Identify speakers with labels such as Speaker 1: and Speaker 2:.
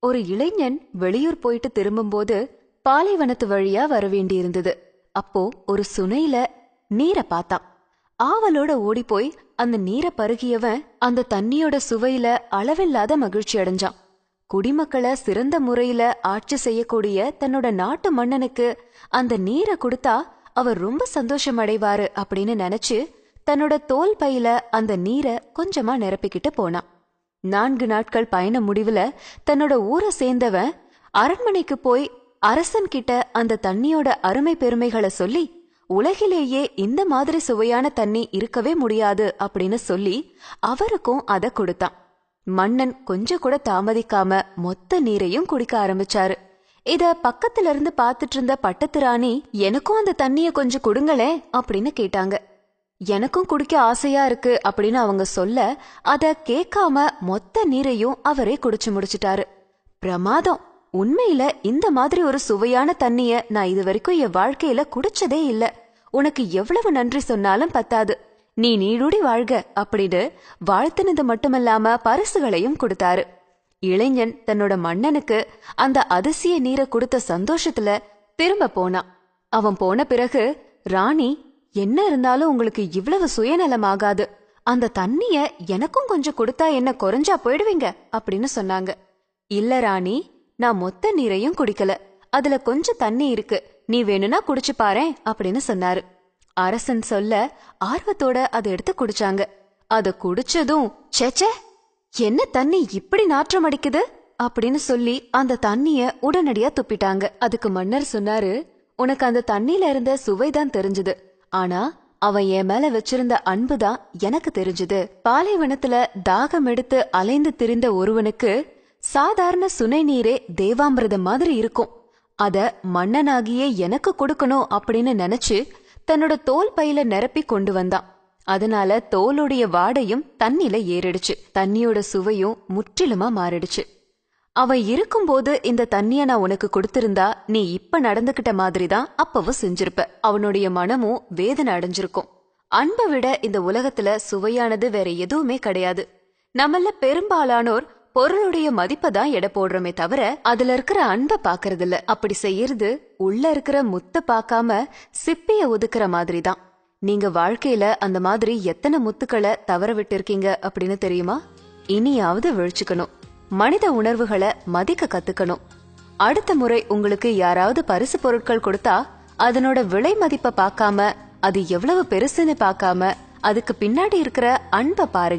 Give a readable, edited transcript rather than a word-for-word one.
Speaker 1: ஒரு இளைஞன் வெளியூர் போயிட்டு திரும்பும்போது பாலைவனத்து வழியா வர வேண்டியிருந்தது. அப்போ ஒரு சுனையில நீரை பார்த்தான். ஆவலோட ஓடி போய் அந்த நீரை பருகியவன் அந்த தண்ணியோட சுவையில அளவில்லாத மகிழ்ச்சி அடைஞ்சான். குடிமக்களை சிறந்த முறையில ஆட்சி செய்யக்கூடிய தன்னோட நாட்டு மன்னனுக்கு அந்த நீரை கொடுத்தா அவர் ரொம்ப சந்தோஷம் அடைவாரு அப்படின்னு நினைச்சு தன்னோட தோல் பையில அந்த நீரை கொஞ்சமா நிரப்பிக்கிட்டு போனான். 4 நாட்கள் பயண முடிவுல தன்னோட ஊரை சேர்ந்தவன் அரண்மனைக்கு போய் அரசன் கிட்ட அந்த தண்ணியோட அருமை பெருமைகளை சொல்லி, உலகிலேயே இந்த மாதிரி சுவையான தண்ணி இருக்கவே முடியாது அப்படின்னு சொல்லி அவருக்கும் அத கொடுத்தான். மன்னன் கொஞ்சம் கூட தாமதிக்காம மொத்த நீரையும் குடிக்க ஆரம்பிச்சாரு. இத பக்கத்துல இருந்து பாத்துட்டு இருந்த பட்டத்து ராணி, எனக்கும் அந்த தண்ணிய கொஞ்சம் கொடுங்களே அப்படின்னு கேட்டாங்க. எனக்கும் குடிக்க ஆசையா இருக்கு அப்படின்னு அவங்க சொல்ல, அத கேட்காம மொத்த நீரையும் அவரே குடிச்சு முடிச்சிட்டாரு. பிரமாதம்! உண்மையில இந்த மாதிரி ஒரு சுவையான தண்ணிய நான் இது வரைக்கும் என் வாழ்க்கையில குடிச்சதே இல்ல. உனக்கு எவ்வளவு நன்றி சொன்னாலும் பத்தாது. நீ நீடூடி வாழ்க அப்படின்னு வாழ்த்தினது மட்டுமல்லாம பரிசுகளையும் கொடுத்தாரு. இளைஞன் தன்னோட மன்னனுக்கு அந்த அதிசய நீரை கொடுத்த சந்தோஷத்துல திரும்ப போனான். அவன் போன பிறகு ராணி, என்ன இருந்தாலும் உங்களுக்கு இவ்வளவு சுயநலமாகாது. அந்த தண்ணிய எனக்கும் கொஞ்சம் கொடுத்தா என்ன குறைஞ்சா போயிடுவீங்க அப்படின்னு சொன்னாங்க. இல்ல ராணி, நான் மொத்த நீரையும் குடிக்கல. அதுல கொஞ்சம் தண்ணி இருக்கு. நீ வேணும்னா குடிச்சு பாரேன் அப்படின்னு சொன்னாரு. அரசன் சொல்ல ஆர்வத்தோட அதை எடுத்து குடிச்சாங்க. அத குடிச்சதும், சேச்சே, என்ன தண்ணி இப்படி நாற்றம் அடிக்குது அப்படின்னு சொல்லி அந்த தண்ணிய உடனடியா துப்பிட்டாங்க. அதுக்கு மன்னர் சொன்னாரு, உனக்கு அந்த தண்ணியில இருந்த சுவைதான் தெரிஞ்சது. ஆனா அவன் என் மேல வச்சிருந்த அன்புதான் எனக்கு தெரிஞ்சது. பாலைவனத்துல தாகம் எடுத்து அலைந்து திரிந்த ஒருவனுக்கு சாதாரண சுனை நீரே தேவாமிர்தம் மாதிரி இருக்கும். அத மன்னனாகியே எனக்கு கொடுக்கணும் அப்படின்னு நினைச்சு தன்னோட தோல் பையில நிரப்பி கொண்டு வந்தான். அதனால தோலுடைய வாடையும் தண்ணில ஏறிடுச்சு. தண்ணியோட சுவையும் முற்றிலுமா மாறிடுச்சு. அவன் இருக்கும்போது இந்த தண்ணிய நான் உனக்கு கொடுத்திருந்தா நீ இப்ப நடந்துகிட்ட மாதிரிதான் அப்பவும் செஞ்சிருப்ப. அவனுடைய மனமும் வேதனை அடைஞ்சிருக்கும். அன்பை விட இந்த உலகத்துல சுவையானது வேற எதுவுமே கிடையாது. நம்மள பெரும்பாலானோர் பொருளுடைய மதிப்பை தான் எடை போடுறோமே தவிர அதுல இருக்கிற அன்பை பாக்குறது இல்ல. அப்படி செய்யறது உள்ள இருக்கிற முத்த பாக்காம சிப்பிய ஒதுக்குற மாதிரி தான். நீங்க வாழ்க்கையில அந்த மாதிரி எத்தனை முத்துக்களை தவற விட்டு இருக்கீங்க அப்படின்னு தெரியுமா? இனியாவது விழிச்சுக்கணும். மனித உணர்வுகளை மதிக்க கத்துக்கணும். அடுத்த முறை உங்களுக்கு யாராவது பரிசு பொருட்கள் கொடுத்தா அதனோட விலை மதிப்பை பார்க்காம, அது எவ்வளவு பெருசுன்னு பார்க்காம, அதுக்கு பின்னாடி இருக்கிற அன்பை பாருங்க.